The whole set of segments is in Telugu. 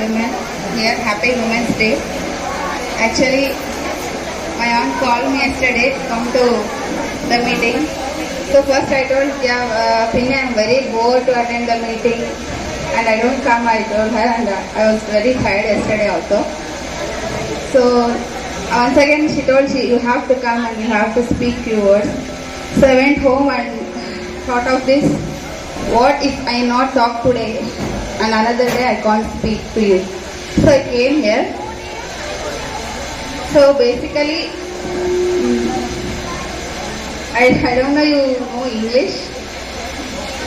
women here. Happy Women's Day. Actually, my aunt called me yesterday to come to the meeting. So first I told Pinny, I'm very bored to attend the meeting and I don't come, I told her, and I was very tired yesterday also. So once again she told you have to come and you have to speak few words. So I went home and thought of this. What if I not talk today and another day I can't speak to you? So I came here. So basically, I don't know you know English,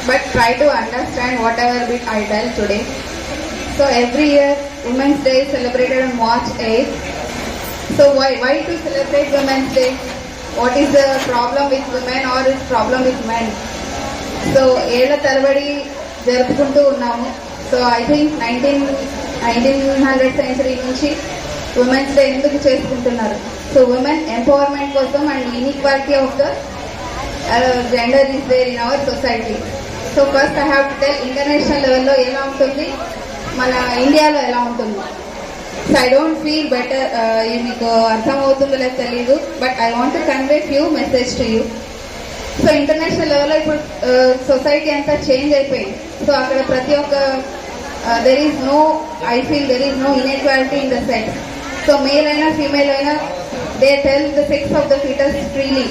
but try to understand whatever bit I tell today. So every year Women's Day is celebrated on March 8th. So why to celebrate Women's Day? What is the problem with women or is problem with men? So ఏళ్ల తరబడి జరుపుకుంటూ ఉన్నాము. సో ఐ థింక్ 1900 సెంచరీ నుంచి ఉమెన్స్ డే ఎందుకు చేసుకుంటున్నారు? సో ఉమెన్ ఎంపవర్మెంట్ కోసం and inequality of the gender is there in our society. So first I have to tell international లెవెల్లో ఎలా ఉంటుంది, మన ఇండియాలో ఎలా ఉంటుంది. So I don't feel better, ఇది మీకు అర్థమవుతుందో లేదో తెలీదు, but I want to convey few message to you. So international లెవెల్లో ఇప్పుడు సొసైటీ అంతా చేంజ్ అయిపోయింది. సో అక్కడ ప్రతి ఒక్క there is no, I feel there is no inequality in the sex. So male అయినా ఫీమేల్ అయినా they tell the sex of the foetus freely.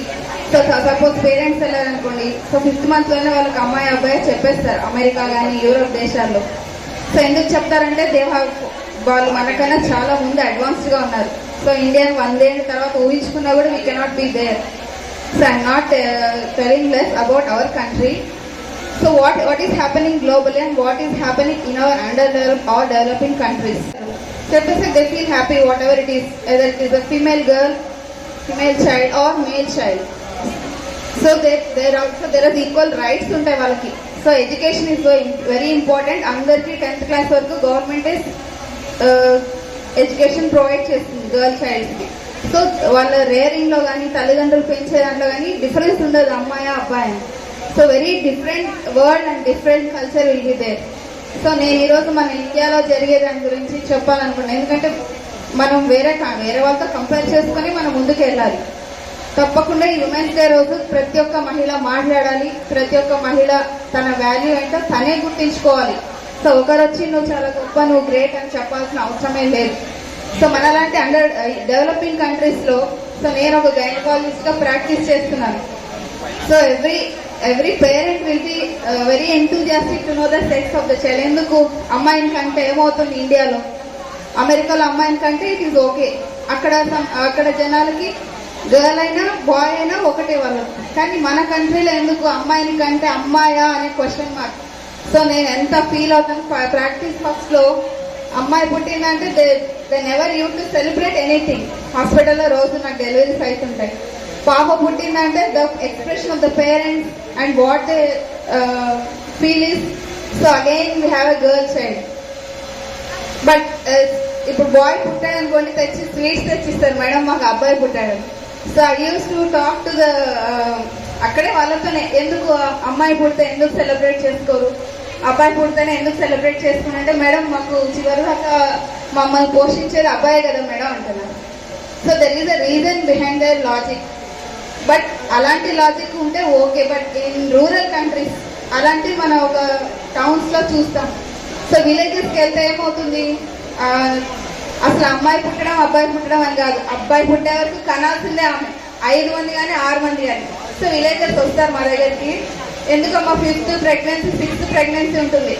So suppose parents వెళ్ళారనుకోండి, సో 5th monthలోనే వాళ్ళకి అమ్మాయి అబ్బాయి చెప్పేస్తారు అమెరికా కానీ యూరోప్ దేశాల్లో. సో ఎందుకు చెప్తారంటే వాళ్ళు మనకన్నా చాలా ముందు అడ్వాన్స్డ్గా ఉన్నారు. సో ఇండియన్ 100 ఏళ్ళ తర్వాత ఊహించుకున్నా కూడా we cannot be there. So I'm not telling less about our country. So what is happening globally and what is happening in our underdeveloped or developing countries? So they feel happy whatever it is, whether it is a female girl, female child or male child. So there is equal rights untai valaki. So education is very important. Andarki 10th class varaku government is education provide చేస్తుంది girl child ki. సో వాళ్ళ రేరింగ్లో కానీ తల్లిదండ్రులు పెంచే దాంట్లో కానీ డిఫరెన్స్ ఉండదు అమ్మాయి అబ్బాయి. So very different world and different culture will be there. So నేను ఈరోజు మన ఇండియాలో జరిగే దాని గురించి చెప్పాలనుకున్నాను. ఎందుకంటే మనం వేరే వాళ్ళతో కంపేర్ చేసుకొని మనం ముందుకు వెళ్ళాలి. తప్పకుండా ఈ ఉమెన్స్ డే రోజు ప్రతి ఒక్క మహిళ మాట్లాడాలి. ప్రతి ఒక్క మహిళ తన వాల్యూ ఏంటో తనే గుర్తించుకోవాలి. సో ఒకరు వచ్చి నువ్వు చాలా గొప్ప, నువ్వు గ్రేట్ అని చెప్పాల్సిన అవసరమే లేదు. సో మనలాంటి డెవలపింగ్ కంట్రీస్లో, సో నేను ఒక గైనకాలజిస్ట్గా ప్రాక్టీస్ చేస్తున్నాను. So every parent will be very enthusiastic to know the sex of the child. ఎందుకు అమ్మాయిని కంటే ఏమవుతుంది ఇండియాలో, అమెరికాలో అమ్మాయిని కంటే ఇట్ ఈస్ ఓకే. అక్కడ జనాలకి గర్ల్ అయినా బాయ్ అయినా ఒకటే వాళ్ళు. కానీ మన కంట్రీలో ఎందుకు అమ్మాయిని కంటే అమ్మాయా అనే క్వశ్చన్ మార్క్. సో నేను ఎంత ఫీల్ అవుతాను ప్రాక్టీస్ ఫస్ట్లో. అమ్మాయి పుట్టిందంటే they never use to celebrate anything. హాస్పిటల్లో రోజు నాకు డెలివరీస్ అవుతుంటాయి. పాప పుట్టిందంటే the expression of the parents and what they feel is. So again we have a girl child. But ఇప్పుడు బాయ్ పుట్టాడు అనుకోండి, స్వీట్స్ తెచ్చిస్తారు, మేడం మాకు అబ్బాయి పుట్టాడు. So I use to talk to the అక్కడే వాళ్ళతోనే, ఎందుకు అమ్మాయి పుడితే ఎందుకు సెలబ్రేట్ చేసుకోరు, అబ్బాయి పుడితేనే ఎందుకు సెలబ్రేట్ చేసుకున్నారంటే, మేడం మాకు చివరి దాకా మమ్మల్ని పోషించేది అబ్బాయే కదా మేడం అంటున్నారు. So there is a reason behind their logic. But అలాంటి లాజిక్ ఉంటే okay, but in rural countries అలాంటివి మనం ఒక టౌన్స్లో చూస్తాం. సో విలేజెస్కి వెళ్తే ఏమవుతుంది, అసలు అమ్మాయి పుట్టడం అబ్బాయి పుట్టడం అని కాదు, అబ్బాయి పుట్టే వరకు కనాల్సిందే ఆమె 5 మంది కానీ 6 మంది కానీ. సో విలేజర్స్ వస్తారు మా దగ్గరికి, ఎందుకమ్మా 5th ప్రెగ్నెన్సీ 6th ప్రెగ్నెన్సీ ఉంటుంది,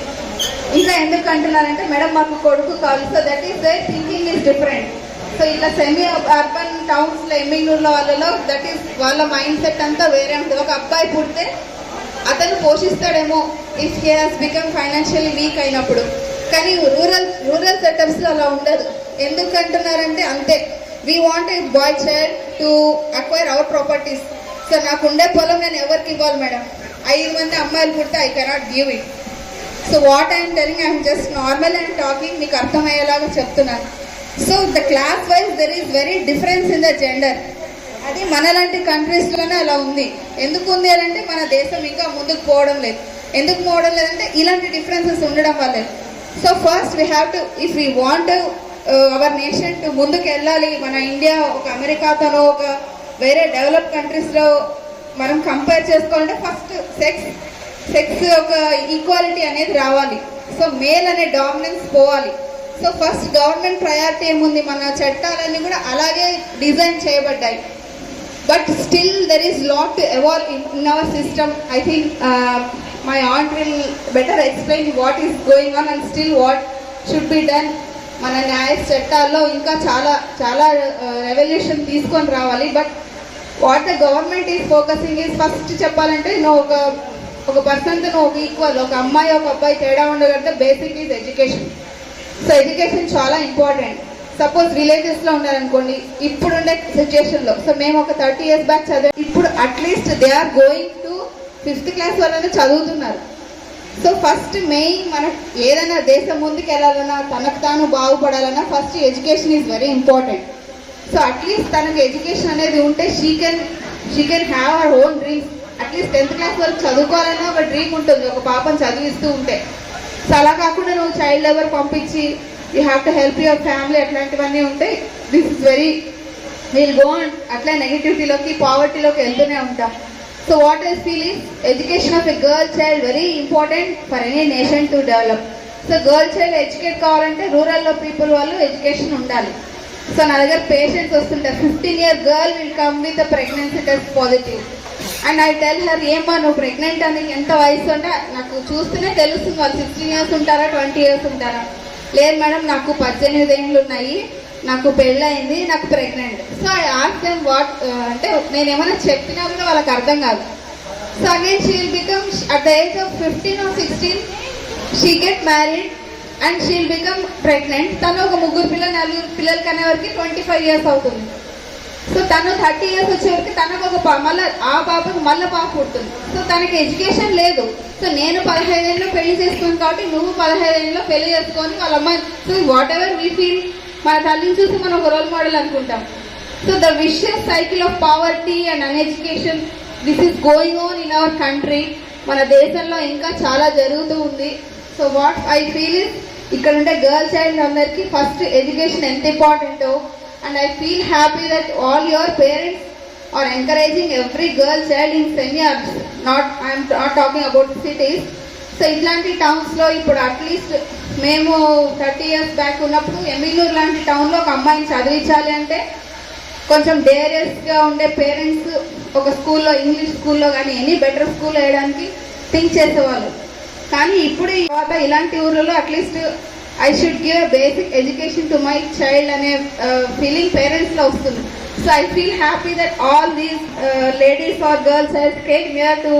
ఇంకా ఎందుకు అంటున్నారంటే మేడం మాకు కొడుకు కావాలి. So that is their thinking is different. So ఇట్లా సెమీ అర్బన్ టౌన్స్లో ఎమ్మింగూరులో వాళ్ళలో దట్ ఈస్ వాళ్ళ మైండ్ సెట్ అంతా వేరే ఉంటుంది. ఒక అబ్బాయి పుడితే అతను పోషిస్తాడేమో if he has become financially weak అయినప్పుడు. కానీ రూరల్ సెటప్స్లో అలా ఉండదు. ఎందుకు అంటున్నారంటే అంతే, we want a boy child to acquire our properties. So నాకుండే పొలం నేను ఎవరికి ఇవ్వాలి మేడం, 5 మంది అమ్మాయిలు పుడితే I cannot give it. So what I'm telling, I'm just normal and talking, మీకు అర్థమయ్యేలాగా చెప్తున్నాను. So the class wise there is very difference in the gender. అది మనలాంటి కంట్రీస్లోనే అలా ఉంది. ఎందుకు ఉంది అని అంటే మన దేశం ఇంకా ముందుకు పోవడం లేదు. ఎందుకు పోవడం లేదంటే ఇలాంటి డిఫరెన్సెస్ ఉండడం వల్లే. So first we have to, if we want our nation to ముందుకు వెళ్ళాలి, మన ఇండియా ఒక అమెరికాతోనో ఒక వేరే డెవలప్ కంట్రీస్లో మనం కంపేర్ చేసుకోవాలంటే ఫస్ట్ సెక్స్ ఒక ఈక్వాలిటీ అనేది రావాలి. సో మేల్ అనే డామినెన్స్ పోవాలి. సో ఫస్ట్ గవర్నమెంట్ ప్రయారిటీ ఏముంది, మన చట్టాలన్నీ కూడా అలాగే డిజైన్ చేయబడ్డాయి. But still there is lot to evolve in our system. I think my aunt will better explain what is going on and still what should be done. మన న్యాయ చట్టాల్లో ఇంకా చాలా చాలా రెవల్యూషన్ తీసుకొని రావాలి. But what the government is focusing is, first చెప్పాలంటే నువ్వు ఒక పర్సన్తో నువ్వు ఒక ఈక్వల్, ఒక అమ్మాయి ఒక అబ్బాయి తేడా ఉండగలిగితే basic is education. So education చాలా ఇంపార్టెంట్. సపోజ్ విలేజెస్లో ఉన్నారనుకోండి, ఇప్పుడుండే సిచ్యుయేషన్లో, సో మేము ఒక 30 years బ్యాక్ చదివాం, ఇప్పుడు at least they are going to 5th class వరకు చదువుతున్నారు. సో ఫస్ట్ మెయిన్ మన ఏదైనా దేశం ముందుకు వెళ్ళాలన్నా, తనకు తాను బాగుపడాలన్నా first education is very important. So at least తనకు ఎడ్యుకేషన్ అనేది ఉంటే she can have our own dreams. At least 10th class వరకు చదువుకోవాలన్నా ఒక డ్రీమ్ ఉంటుంది, ఒక పాపను చదివిస్తూ ఉంటే. సో అలా కాకుండా నువ్వు చైల్డ్ లేబర్ పంపించి you have to help your family, అట్లాంటివన్నీ ఉంటాయి. This is very will go on అట్లా నెగిటివిటీలోకి, పావర్టీలోకి వెళ్తూనే ఉంటాం. So what I feel is education of a girl child very important for any nation to develop. So girl child educate కావాలంటే రూరల్లో పీపుల్ వాళ్ళు ఎడ్యుకేషన్ ఉండాలి. సో నా దగ్గర పేషెంట్స్ వస్తుంటారు, 15 year girl will come with pregnancy test positive and I tell her, ఏమా నువ్వు ప్రెగ్నెంట్ అని, ఎంత వయసు అంటే నాకు చూస్తూనే తెలుస్తుంది వాళ్ళు 16 years ఉంటారా 20 years ఉంటారా. లేదు మేడం నాకు 18 ఏళ్ళు ఉన్నాయి, నాకు పెళ్ళయింది, నాకు pregnant. So I ask them what అంటే నేను ఏమైనా చెప్పినా కూడా వాళ్ళకి అర్థం కాదు. So again she will become at the age of 15 or 16 she get married and she will become pregnant. తను ఒక 3 పిల్లలు 4 పిల్లలు కనే వరకు 25 years అవుతుంది. సో తను 30 years వచ్చేవరకు తనకు ఒక మళ్ళీ ఆ పాపకు మళ్ళీ పాప పుడుతుంది. సో తనకి ఎడ్యుకేషన్ లేదు. సో నేను 15 ఏళ్ళలో పెళ్లి చేసుకున్నాను కాబట్టి నువ్వు 15 ఏళ్ళలో పెళ్లి చేసుకొని వాళ్ళ అమ్మాయి. So what ever we feel, మన తల్లిని చూసి మనం ఒక రోల్ మోడల్ అనుకుంటాం. So the vicious cycle of poverty and uneducation, this is going on in our country. మన దేశంలో ఇంకా చాలా జరుగుతూ ఉంది. So what I feel is, ఇక్కడ ఉండే గర్ల్ చైల్డ్ అందరికీ ఫస్ట్ ఎడ్యుకేషన్ ఎంత ఇంపార్టెంటో. And I feel happy that all your parents are encouraging every girl child in semi-urban, I am not talking about cities. So ఇట్లాంటి టౌన్స్లో ఇప్పుడు అట్లీస్ట్ మేము 30 years బ్యాక్ ఉన్నప్పుడు ఎమ్మిగనూరు లాంటి టౌన్లో ఒక అమ్మాయిని చదివించాలి అంటే కొంచెం డేరియస్గా ఉండే పేరెంట్స్ ఒక స్కూల్లో, ఇంగ్లీష్ స్కూల్లో కానీ ఎనీ బెటర్ స్కూల్లో వేయడానికి థింక్ చేసేవాళ్ళు. కానీ ఇప్పుడు ఇలాంటి ఊర్లలో at least I should give a basic education to my child అనే feeling parents లో వస్తుంది. So I feel happy that all these ladies or girls has came here to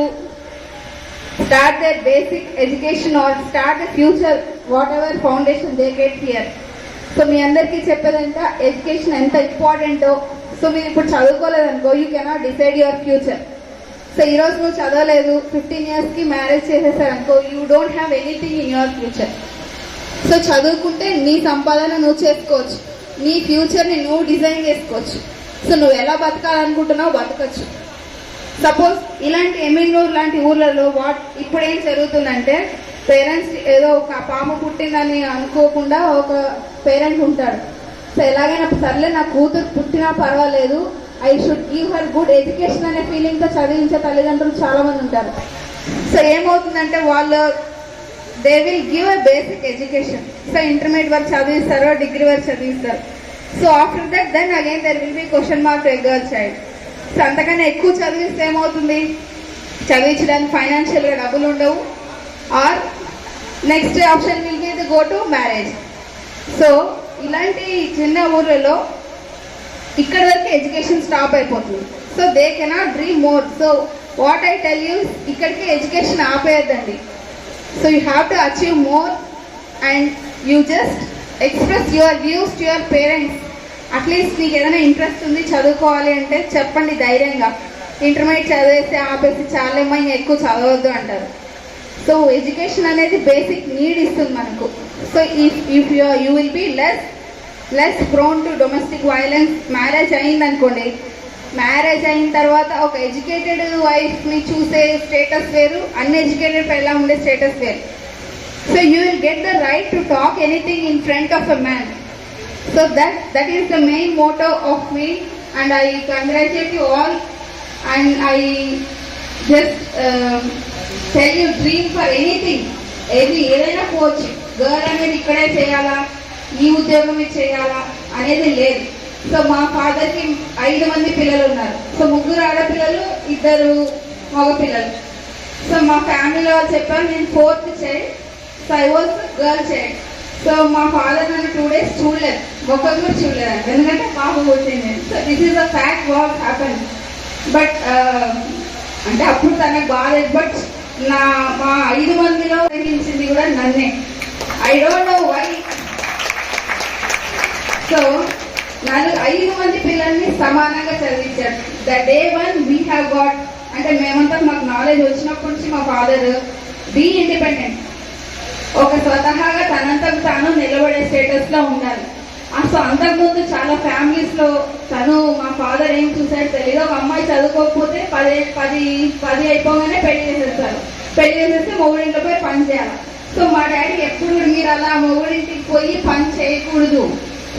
start their basic education or start the future whatever foundation they get here. So మీ అందరికీ చెప్పేదంటే ఎడ్యుకేషన్ ఎంత ఇంపార్టెంటో. సో మీరు ఇప్పుడు చదువుకోలేదనుకో, you cannot decide your future. So ఈరోజు నువ్వు చదవలేదు, 15 yearsకి మ్యారేజ్ చేసేసారనుకో, you don't have anything in your future. So చదువుకుంటే నీ సంపాదన నువ్వు చేసుకోవచ్చు, నీ ఫ్యూచర్ని నువ్వు డిజైన్ చేసుకోవచ్చు. సో నువ్వు ఎలా బతకాలనుకుంటున్నావు బతకచ్చు. సపోజ్ ఇలాంటి ఎమ్మిగనూరు లాంటి ఊర్లలో ఇప్పుడు ఏం జరుగుతుందంటే, పేరెంట్స్ ఏదో ఒక పాప పుట్టిందని అనుకోకుండా ఒక పేరెంట్ ఉంటాడు. సో ఎలాగైనా సర్లే నా కూతురు పుట్టినా పర్వాలేదు, I should give her good education అనే ఫీలింగ్తో చదివించే తల్లిదండ్రులు చాలామంది ఉంటారు. సో ఏమవుతుందంటే వాళ్ళు they will give a basic education. So intermediate వరకు చదివిస్తారు, డిగ్రీ వరకు చదివిస్తారు. So after that then again there will be question mark to a girl child. So అంతకన్నా ఎక్కువ చదివిస్తే ఏమవుతుంది, చదివించడానికి ఫైనాన్షియల్గా డబ్బులు ఉండవు, or next option will be the go to marriage. So ఇలాంటి చిన్న ఊర్లలో ఇక్కడ వరకు ఎడ్యుకేషన్ స్టాప్ అయిపోతుంది. So they cannot dream more. So what I tell you, ఇక్కడికి education ఆపేయద్దండి. So you have to achieve more and you just express your views to your parents. At least నీకు ఏదైనా ఇంట్రెస్ట్ ఉంది చదువుకోవాలి అంటే చెప్పండి ధైర్యంగా. ఇంటర్మీడియట్ చదివేస్తే ఆపేసి చాలేమో ఇంకా ఎక్కువ చదవద్దు అంటారు. సో ఎడ్యుకేషన్ అనేది బేసిక్ నీడ్ ఇస్తుంది మనకు. So if you will be less prone to domestic violence. Marriage అయిందనుకోండి, మ్యారేజ్ అయిన తర్వాత ఒక ఎడ్యుకేటెడ్ వైఫ్ని చూసే స్టేటస్ వేరు, అన్ఎడ్యుకేటెడ్ పెళ్ళ ఉండే స్టేటస్ వేరు. So you will get the right to talk anything in front of a man. So that is the main motto of me, and I congratulate you all, and I just tell you dream for anything. ఏదైనా పోవచ్చు. గర్ల్ అనేది ఇక్కడే చేయాలా, ఈ ఉద్యోగమే చేయాలా అనేది లేదు. సో మా ఫాదర్కి 5 మంది పిల్లలు ఉన్నారు. సో 3 ఆడపిల్లలు, 2 మగ పిల్లలు. సో మా ఫ్యామిలీలో చెప్పారు నేను 4th child. So I was girl child. So మా ఫాదర్ నన్ను 2 days చూడలేదు, ఒక్కరు కూడా చూడలేదు, ఎందుకంటే బాబు పుట్టింది. So this is the fact what happen. But అంటే అప్పుడు తనకు బాగాలేదు. బట్ మా 5 మందిలో గ్రహించింది కూడా నన్నే. I don't know why. So 5 మంది పిల్లల్ని సమానంగా చదివించాడు. The day one we have got, అంటే మేమంతా మాకు నాలెడ్జ్ వచ్చినప్పటి నుంచి మా ఫాదర్ బీ ఇండిపెండెంట్, ఒక స్వతహాగా తనంతకు తాను నిలబడే స్టేటస్ లో ఉండాలి. సో అంతకుముందు చాలా ఫ్యామిలీస్ లో తను మా ఫాదర్ ఏం చూసాడు తెలియదు. ఒక అమ్మాయి చదువుకోకపోతే 10 అయిపోగానే పెళ్లి చేసేస్తారు. పెళ్లి చేసేస్తే మొగుడింట్లో పోయి పని చేయాలి. సో మా డాడీ ఎప్పుడు మీరు అలా మొగుడింటికి పోయి పని చేయకూడదు.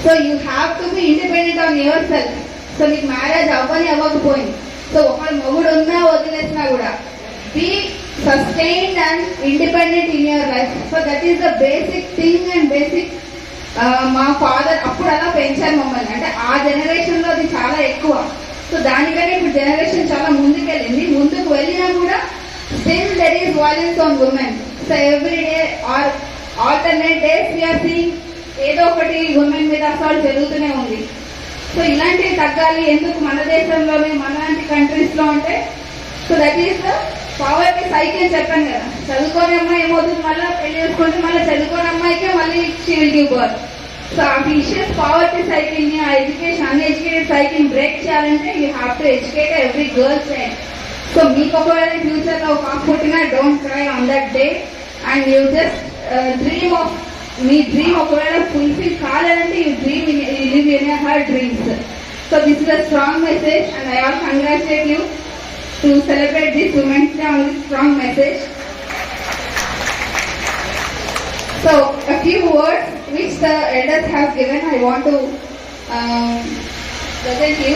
So you have to be independent on yourself. So మీకు మ్యారేజ్ అవ్వకపోయింది. సో ఒకళ్ళు మొగుడు ఉన్నా వదిలేసినా కూడా be sustained and independent in your life. So that is the basic thing and basic. మా ఫాదర్ అప్పుడు అలా పెంచారు మమ్మల్ని. అంటే ఆ జనరేషన్ లో అది చాలా ఎక్కువ. సో దానికంటే ఇప్పుడు జనరేషన్ చాలా ముందుకు వెళ్ళినా కూడా still there is violence on women. So every day or alternate days we're seeing ఏదో ఒకటి ఉమెన్ మీద అసలు జరుగుతూనే ఉంది. సో ఇలాంటివి తగ్గాలి. ఎందుకు మన దేశంలోనే మనలాంటి కంట్రీస్ లో ఉంటే. So that is the poverty cycle చెప్పాను కదా. చదువుకోని అమ్మాయి ఏమవుతుంది, మళ్ళీ పెళ్లి చేసుకుంటే మళ్ళీ చదువుకోని అమ్మాయికే మళ్ళీ she will give birth. So ఆ విషియస్ పావర్టీ సైకిల్ ని, ఆ ఎడ్యుకేషన్ అన్ఎడ్యుకేటెడ్ సైకిల్ బ్రేక్ చేయాలంటే you have to educate every girl child. So మీకు ఒకవేళ ఫ్యూచర్ లో ఒక పుట్టినా don't try on that day and you just dream of, మీ డ్రీమ్ ఒకవేళ ఫుల్ఫిల్ కాలేదంటే you live in her dreams. So this is a strong message and I all congratulate you to celebrate this Women's Day on this strong message. So a few words which the elders have given, I want to present you.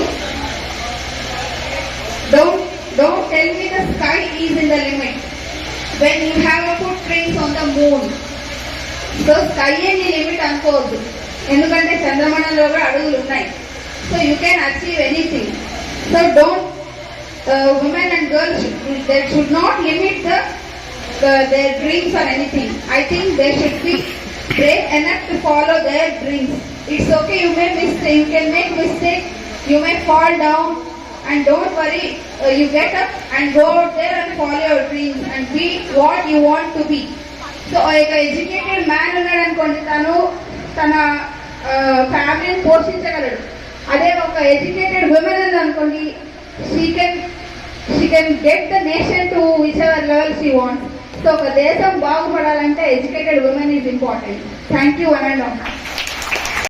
Don't tell me the sky is in the limit when you have a footprints on the moon. So sky and the limit అనుకోవద్దు, ఎందుకంటే చంద్రమండలంలో కూడా అడుగులు ఉన్నాయి. So you can achieve anything. So don't women and girls they should not limit their dreams or anything. I think they should be brave enough to follow their dreams. It's okay, you can make mistakes, you may fall down, and don't worry, you get up and go out there and follow your dreams and be what you want to be. So ఒక ఎడ్యుకేటెడ్ మ్యాన్ ఉన్నాడు అనుకోండి, తన ఫ్యామిలీని పోషించగలడు. అదే ఒక ఎడ్యుకేటెడ్ ఉమెన్ ఉంది అనుకోండి, she can get the nation to whichever level she wants. So ఒక దేశం బాగుపడాలంటే educated women is important. Thank you one and all.